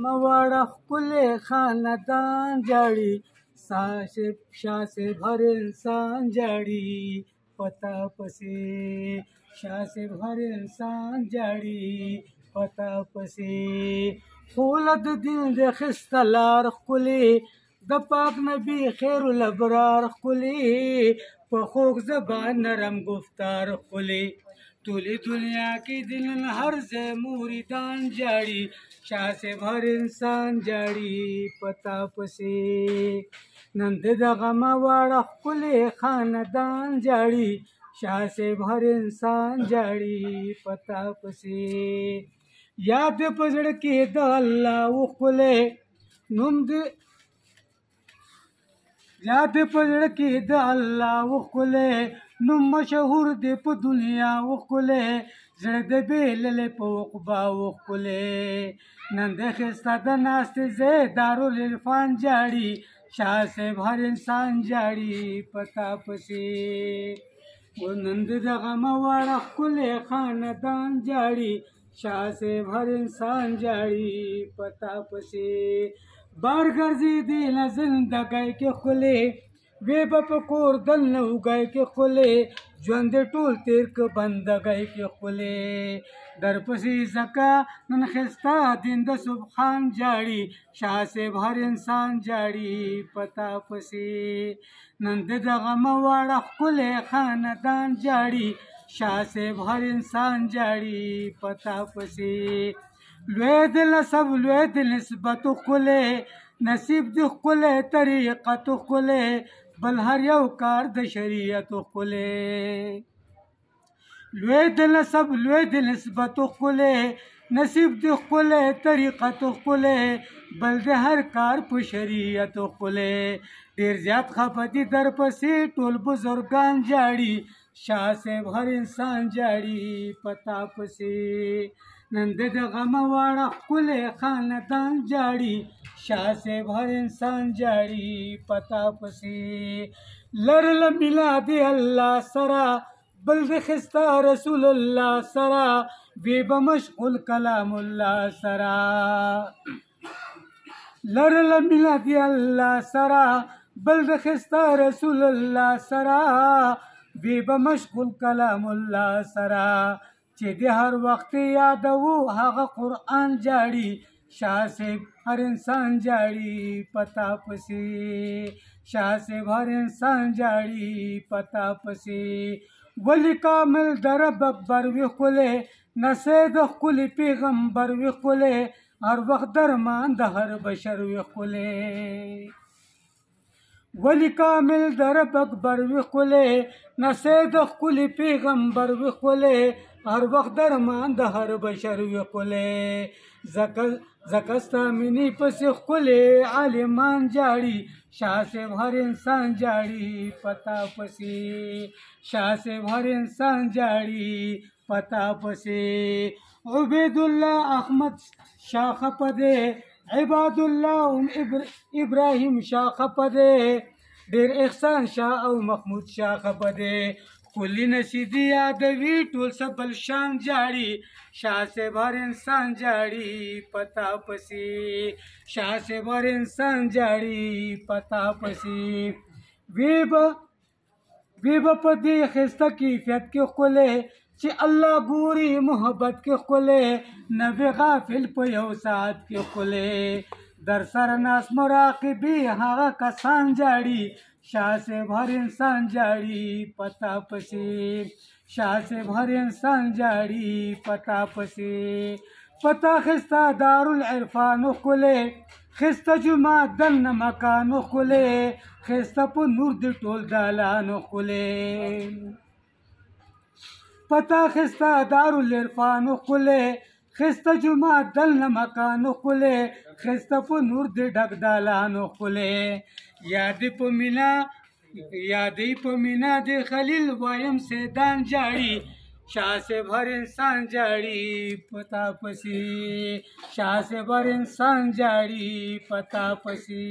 مواړه ښکلی خاندان جاړي شاه صاحب هر انسان جاړي پتا پسې شاه صاحب هر انسان جاړي پتا پسې خوله د دین د ښایسته لار ښکلې د پاک نبي خیر الابرار ښکلې په خوږ زبان نرم گفتار ښکلې ټولې دنیا کې د نن هر ځای موریدان جاړي شاه صاحب هر انسان جاړي پتا پسې نن د دغه مواړه ښکلی خاندان جاړي شاه صاحب هر انسان جاړي پتا پسې یاد په زړه کې د الله وښکلی نوم د یاد په زړه کې د الله وښکلی نوم مشهور دی په دنیا وښکلی زړه د بېللې په عقبا وښکلی نن د ښایسته د ناستې ځای دارالعرفان جاړي شاه صاحب هر انسان جاړي پتا پسې نن د دغه مواړه ښکلی خاندان جاړي شاه صاحب هر انسان جاړي پتا پسې بار ګرځېدې نه زندګۍ کې ښکلی وی به په کور دننه اوږی کې ښکلی ژوند دې ټول تېر که بندګۍ کې ښکلی درپسې ځکه نن ښایسته دین د سبحان جاړي شاه صاحب هر انسان جاړي پتا پسې نن د دغه مواړه ښکلی خاندان جاړي شاه صاحب هر انسان جاړي پتا پسې لوی د نسب لوی د نسبت ښکلی نصیب د ښکلی طریقت ښکلی بل هر یو کار د شریعت ښکلی لوی د نسب لوی د نسبت ښکلی نصیب د ښکلی طریقت ښکلی بل د هر کار په شریعت ښکلی ډېر زیات خفه دي درپسې ټول بزرګان جاړي شاه صاحب هر انسان جاړي پتا پسې نن د دغه مواړه ښکلی خاندان جاړي شاه صاحب هر انسان جاړي پتا پسې لرله مینه د الله سره بل د ښایسته رسول الله سره وی به مشغول کلام الله سره لرله مینه د الله سره بل د ښایسته رسول الله سره وی به مشغول کلام الله سره چې د هر وخت یادوو هغه قرآن جاړي شاه صاحب هر انسان جاړي پتا پسې شاه صاحب هر انسان جاړي پتا پسې ولی کامل د رب اکبر وي ښکلی نسی د ښکلي پیغمبر وي ښکلی هر وخت درمان د هر بشر وي ښکلی ولی کامل د رب اکبر وي ښکلی نسی د ښکلي پیغمبر وي ښکلی هر وخت درمان د هر بشر وي ښکلی ځکه ستا مینې پسې ښکلی عالمان جاړي شاه صاحب هر انسان جاړي پتا پسې شاه صاحب هر انسان جاړي پتا پسې عبید الله احمد شاه خفه دی عباد الله ابراهیم شاه خفه دی ډېر احسان شاه او محمود شاه خفه دی کلی نصیدي یادوي ټول څه بل شان جاړي شاه صاحب هر انسان جاړي پتا پسې شاه صاحب هر انسان جاړي پتا پسې وی به په دې ښایسته کیفیت کې ښکلی چې الله ګوري محبت کې ښکلی نه وي غافل په یو ساعت کې ښکلی در سره ناست مراقبې هغه کسان جاړي شاه صاحب هر انسان جاړي پتا پسې شاه صاحب هر انسان جاړي پتا پسې پتا ښایسته دارالعرفان ښکلی ښایسته جومات دننه مکان ښکلی ښایسته په نور د ټول دالان ښکلی پتا ښایسته دارالعرفان ښکلی ښایسته جومات دننه مکان ښکلی ښایسته په نور د ډک دالان ښکلی یادې په مینا د خلیل وایم سیدان جاړي شاه صاحب هر انسان جاړي پتا پسې شاه صاحب هر انسان جاړي پتا پسې